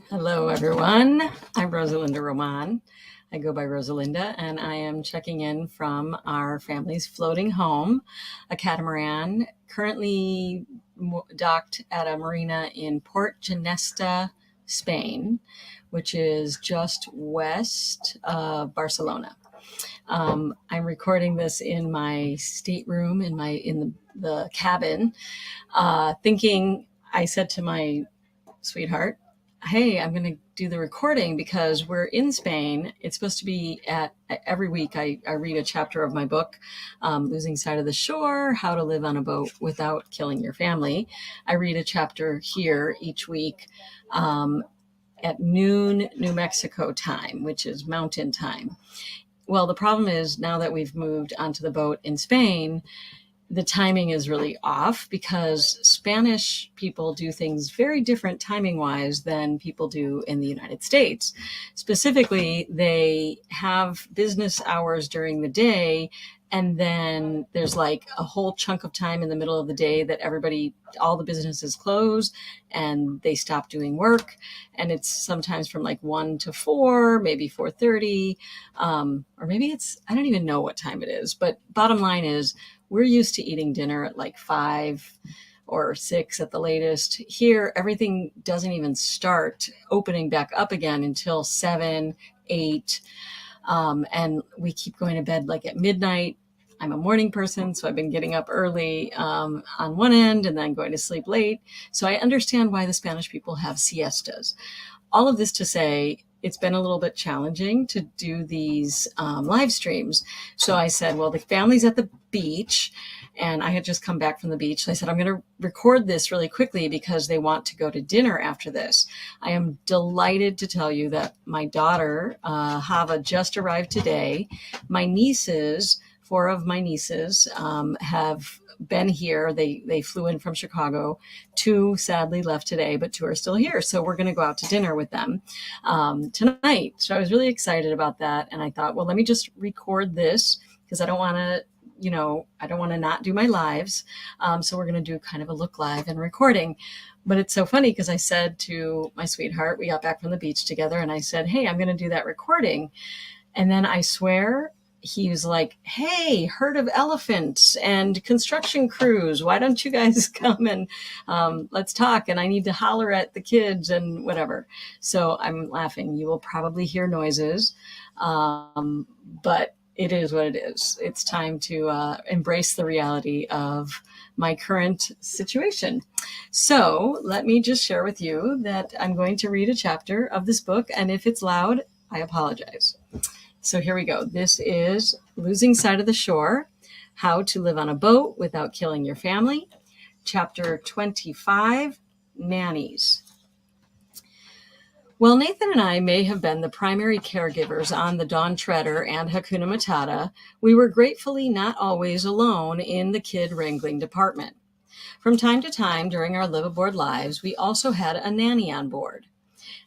Hello, everyone. I'm Rosa Linda Román. I go by Rosa Linda, and I am checking in from our family's floating home, a catamaran, currently docked at a marina in Port Ginesta, Spain, which is just west of Barcelona. I'm recording this in my stateroom in the cabin, thinking. I said to my sweetheart, hey, I'm going to do the recording because we're in Spain. It's supposed to be every week I read a chapter of my book, Losing Sight of the Shore, How to Live on a Boat Without Killing Your Family. I read a chapter here each week at noon, New Mexico time, which is mountain time. Well, the problem is now that we've moved onto the boat in Spain, the timing is really off because Spanish people do things very different timing wise than people do in the United States. Specifically, they have business hours during the day, and then there's like a whole chunk of time in the middle of the day that all the businesses close and they stop doing work. And it's sometimes from like 1 to 4, maybe 4:30, or maybe I don't even know what time it is. But bottom line is, we're used to eating dinner at like 5 or 6 at the latest. Here, everything doesn't even start opening back up again until 7, 8. And we keep going to bed like at midnight. I'm a morning person, so I've been getting up early on one end and then going to sleep late. So I understand why the Spanish people have siestas. All of this to say, it's been a little bit challenging to do these live streams. So I said, well, the family's at the beach and I had just come back from the beach. So I said, I'm going to record this really quickly because they want to go to dinner after this. I am delighted to tell you that my daughter, Hava, just arrived today. My nieces, 4 of my nieces have been here. They flew in from Chicago. 2 sadly left today, but 2 are still here. So we're going to go out to dinner with them tonight. So I was really excited about that. And I thought, well, let me just record this because I don't want to not do my lives. So we're going to do kind of a look live and recording. But it's so funny because I said to my sweetheart, we got back from the beach together, and I said, hey, I'm going to do that recording. And then I swear, he was like, hey, herd of elephants and construction crews, why don't you guys come and let's talk, and I need to holler at the kids and whatever. So I'm laughing. You will probably hear noises, but it is what it is. It's time to embrace the reality of my current situation. So let me just share with you that I'm going to read a chapter of this book, and if it's loud, I apologize. So here we go. This is Losing Sight of the Shore, How to Live on a Boat Without Killing Your Family, Chapter 25, Nannies. While Nathan and I may have been the primary caregivers on the Dawn Treader and Hakuna Matata, we were gratefully not always alone in the kid wrangling department. From time to time during our liveaboard lives, we also had a nanny on board.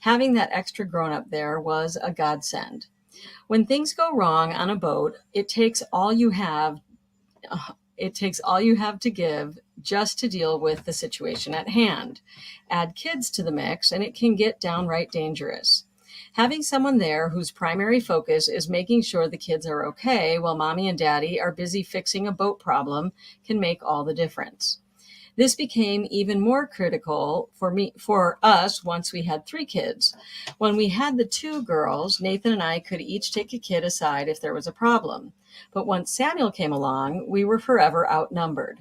Having that extra grown-up there was a godsend. When things go wrong on a boat, it takes all you have to give just to deal with the situation at hand. Add kids to the mix, and it can get downright dangerous. Having someone there whose primary focus is making sure the kids are okay while mommy and daddy are busy fixing a boat problem can make all the difference. This became even more critical for us once we had 3 kids. When we had the 2 girls, Nathan and I could each take a kid aside if there was a problem. But once Samuel came along, we were forever outnumbered.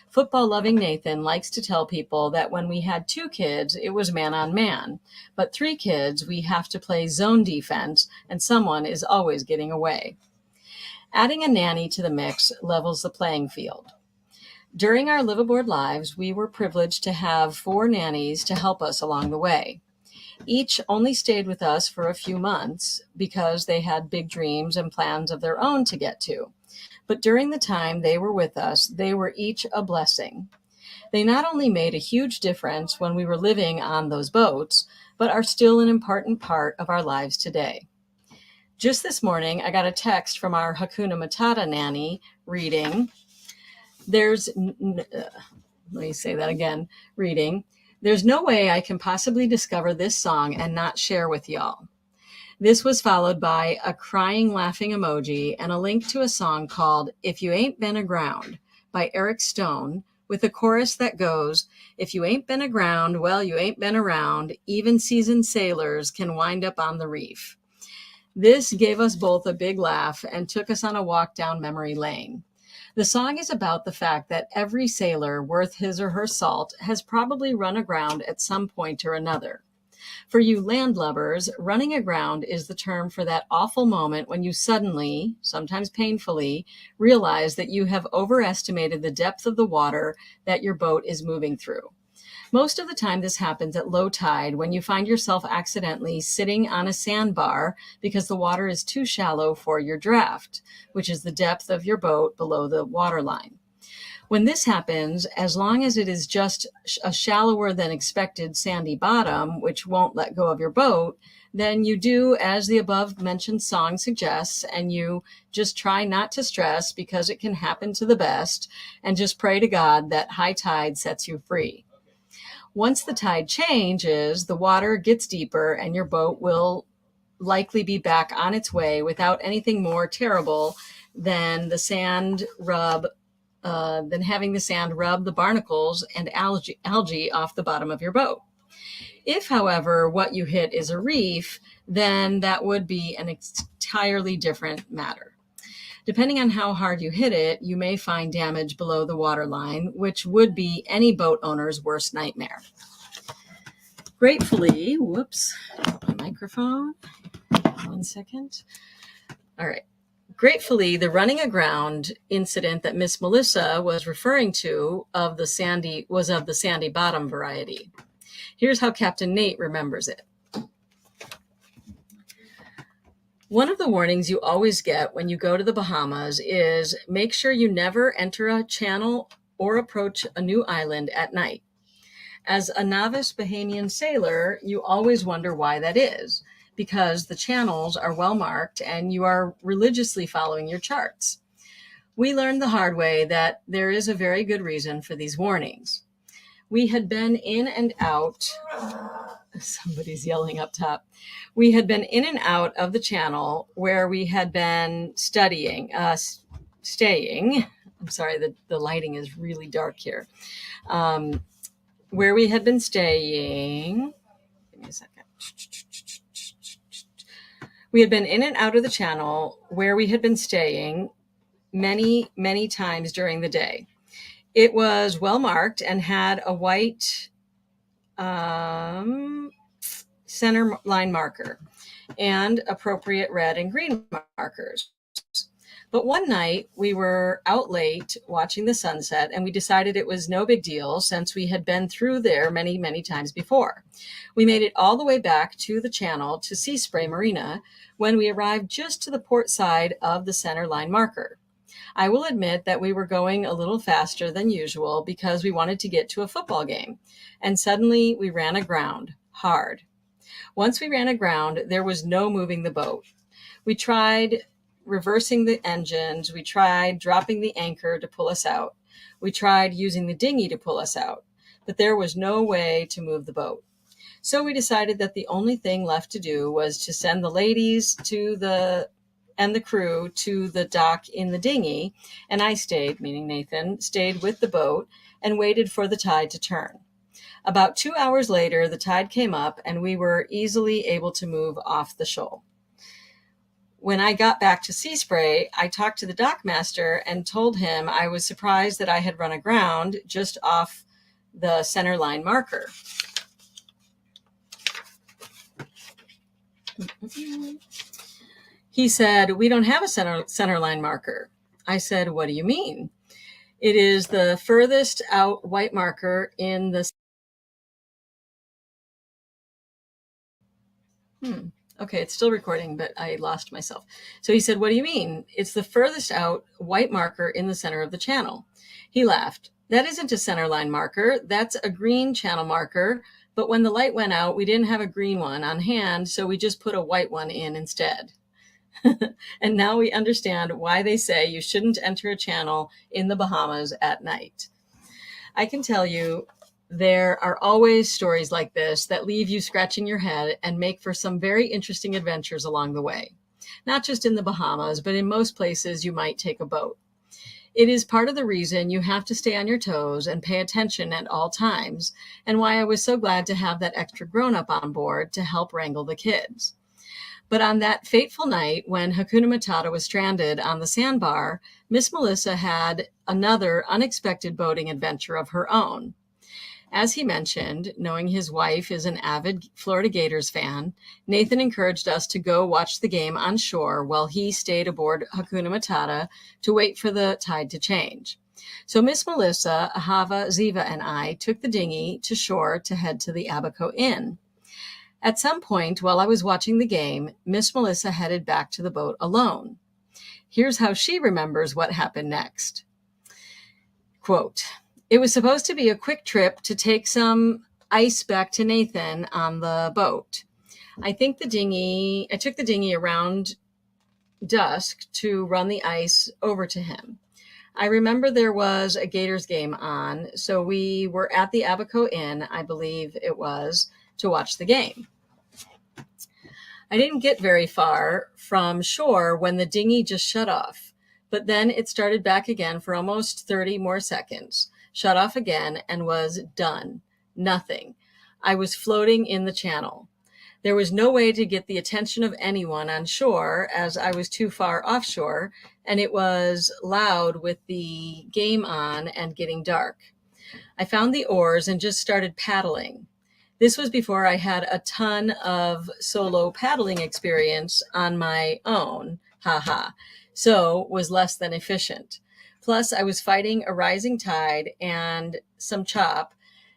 Football-loving Nathan likes to tell people that when we had 2 kids, it was man on man. But 3 kids, we have to play zone defense, and someone is always getting away. Adding a nanny to the mix levels the playing field. During our liveaboard lives, we were privileged to have 4 nannies to help us along the way. Each only stayed with us for a few months because they had big dreams and plans of their own to get to. But during the time they were with us, they were each a blessing. They not only made a huge difference when we were living on those boats, but are still an important part of our lives today. Just this morning, I got a text from our Hakuna Matata nanny reading, reading, There's no way I can possibly discover this song and not share with y'all. This was followed by a crying laughing emoji and a link to a song called If You Ain't Been Aground by Eric Stone, with a chorus that goes, if you ain't been aground, well, you ain't been around. Even seasoned sailors can wind up on the reef. This gave us both a big laugh and took us on a walk down memory lane. The song is about the fact that every sailor worth his or her salt has probably run aground at some point or another. For you landlubbers, running aground is the term for that awful moment when you suddenly, sometimes painfully, realize that you have overestimated the depth of the water that your boat is moving through. Most of the time this happens at low tide when you find yourself accidentally sitting on a sandbar because the water is too shallow for your draft, which is the depth of your boat below the waterline. When this happens, as long as it is just a shallower than expected sandy bottom, which won't let go of your boat, then you do as the above mentioned song suggests, and you just try not to stress because it can happen to the best, and just pray to God that high tide sets you free. Once the tide changes, the water gets deeper and your boat will likely be back on its way without anything more terrible than having the sand rub the barnacles and algae off the bottom of your boat. If, however, what you hit is a reef, then that would be an entirely different matter. Depending on how hard you hit it, you may find damage below the waterline, which would be any boat owner's worst nightmare. Gratefully, whoops, my microphone, 1 second. All right. Gratefully, the running aground incident that Miss Melissa was referring to was of the sandy bottom variety. Here's how Captain Nate remembers it. One of the warnings you always get when you go to the Bahamas is make sure you never enter a channel or approach a new island at night. As a novice Bahamian sailor, you always wonder why that is, because the channels are well marked and you are religiously following your charts. We learned the hard way that there is a very good reason for these warnings. We had been in and out, somebody's yelling up top. We had been in and out of the channel where we had been staying. I'm sorry, the lighting is really dark here. Where we had been staying, give me a second. We had been in and out of the channel where we had been staying many, many times during the day. It was well marked and had a white center line marker and appropriate red and green markers. But one night we were out late watching the sunset and we decided it was no big deal since we had been through there many, many times before. We made it all the way back to the channel to Sea Spray Marina when we arrived just to the port side of the center line marker. I will admit that we were going a little faster than usual because we wanted to get to a football game. And suddenly we ran aground, hard. Once we ran aground, there was no moving the boat. We tried reversing the engines. We tried dropping the anchor to pull us out. We tried using the dinghy to pull us out, but there was no way to move the boat. So we decided that the only thing left to do was to send the ladies and the crew to the dock in the dinghy, and I stayed, meaning Nathan, stayed with the boat and waited for the tide to turn. About 2 hours later, the tide came up and we were easily able to move off the shoal. When I got back to Sea Spray, I talked to the dockmaster and told him I was surprised that I had run aground just off the center line marker. He said, "We don't have a center line marker." I said, "What do you mean?" "It is the furthest out white marker in the... Okay, it's still recording, but I lost myself. So he said, "What do you mean?" "It's the furthest out white marker in the center of the channel." He laughed. "That isn't a center line marker. That's a green channel marker. But when the light went out, we didn't have a green one on hand, so we just put a white one in instead." And now we understand why they say you shouldn't enter a channel in the Bahamas at night. I can tell you There are always stories like this that leave you scratching your head and make for some very interesting adventures along the way. Not just in the Bahamas, but in most places you might take a boat. It is part of the reason you have to stay on your toes and pay attention at all times, and why I was so glad to have that extra grown-up on board to help wrangle the kids. But on that fateful night when Hakuna Matata was stranded on the sandbar, Miss Melissa had another unexpected boating adventure of her own. As he mentioned, knowing his wife is an avid Florida Gators fan, Nathan encouraged us to go watch the game on shore while he stayed aboard Hakuna Matata to wait for the tide to change. So Miss Melissa, Ahava, Ziva, and I took the dinghy to shore to head to the Abaco Inn. At some point while I was watching the game, Miss Melissa headed back to the boat alone. Here's how she remembers what happened next. Quote, "It was supposed to be a quick trip to take some ice back to Nathan on the boat. I took the dinghy around dusk to run the ice over to him. I remember there was a Gators game on, so we were at the Abaco Inn, I believe it was, to watch the game. I didn't get very far from shore when the dinghy just shut off, but then it started back again for almost 30 more seconds, shut off again, and was done. Nothing. I was floating in the channel. There was no way to get the attention of anyone on shore as I was too far offshore, and it was loud with the game on and getting dark. I found the oars and just started paddling. This was before I had a ton of solo paddling experience on my own, haha, so was less than efficient. Plus, I was fighting a rising tide and some chop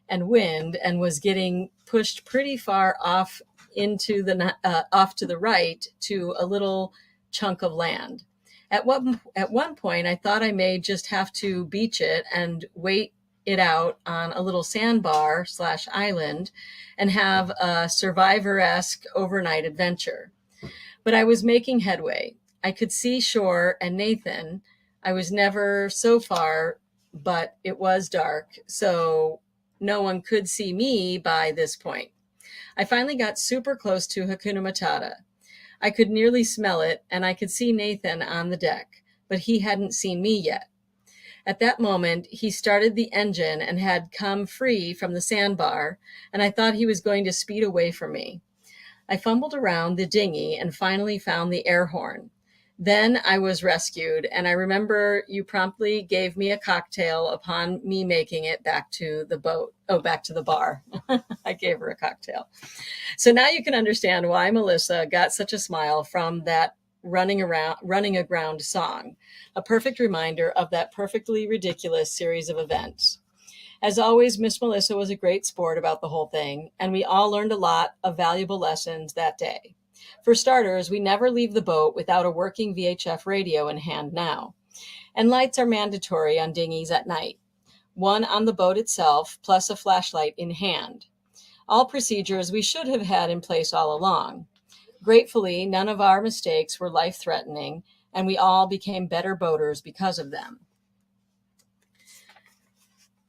and wind and was getting pushed pretty far off off to the right to a little chunk of land. At one point, I thought I may just have to beach it and wait it out on a little sandbar / island and have a Survivor-esque overnight adventure. But I was making headway. I could see shore and Nathan. I was never so far, but it was dark, so no one could see me by this point. I finally got super close to Hakuna Matata. I could nearly smell it, and I could see Nathan on the deck, but he hadn't seen me yet. At that moment, he started the engine and had come free from the sandbar, and I thought he was going to speed away from me. I fumbled around the dinghy and finally found the air horn. Then I was rescued, and I remember you promptly gave me a cocktail upon me making it back to the bar. I gave her a cocktail. So now you can understand why Melissa got such a smile from that running aground song, a perfect reminder of that perfectly ridiculous series of events. As always, Miss Melissa was a great sport about the whole thing, and we all learned a lot of valuable lessons that day. For starters, we never leave the boat without a working VHF radio in hand now. And lights are mandatory on dinghies at night. One on the boat itself, plus a flashlight in hand. All procedures we should have had in place all along. Gratefully, none of our mistakes were life-threatening, and we all became better boaters because of them.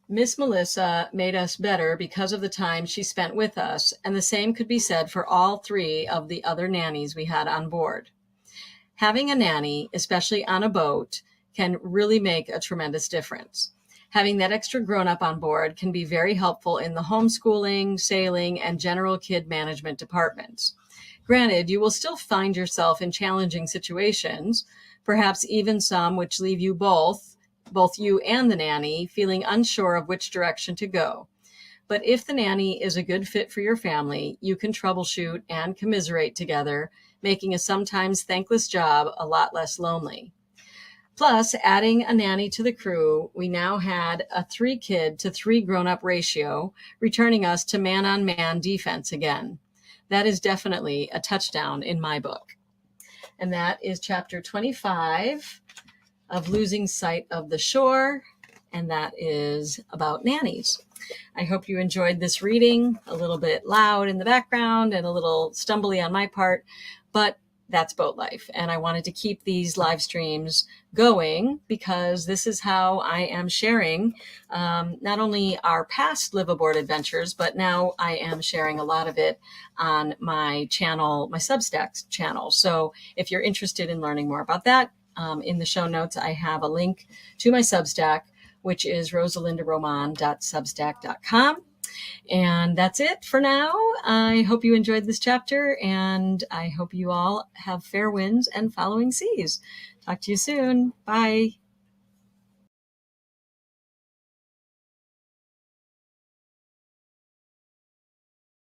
Miss Melissa made us better because of the time she spent with us, and the same could be said for all 3 of the other nannies we had on board. Having a nanny, especially on a boat, can really make a tremendous difference. Having that extra grown-up on board can be very helpful in the homeschooling, sailing, and general kid management departments. Granted, you will still find yourself in challenging situations, perhaps even some which leave you both you and the nanny, feeling unsure of which direction to go. But if the nanny is a good fit for your family, you can troubleshoot and commiserate together, making a sometimes thankless job a lot less lonely. Plus, adding a nanny to the crew, we now had a 3-kid to 3 grown-up ratio, returning us to man-on-man defense again. That is definitely a touchdown in my book. And that is chapter 25 of Losing Sight of the Shore, and that is about nannies. I hope you enjoyed this reading, a little bit loud in the background and a little stumbly on my part, but that's boat life. And I wanted to keep these live streams going because this is how I am sharing not only our past liveaboard adventures, but now I am sharing a lot of it on my channel, my Substack channel. So if you're interested in learning more about that, in the show notes, I have a link to my Substack, which is rosalindaroman.substack.com. And that's it for now. I hope you enjoyed this chapter, and I hope you all have fair winds and following seas. Talk to you soon. Bye.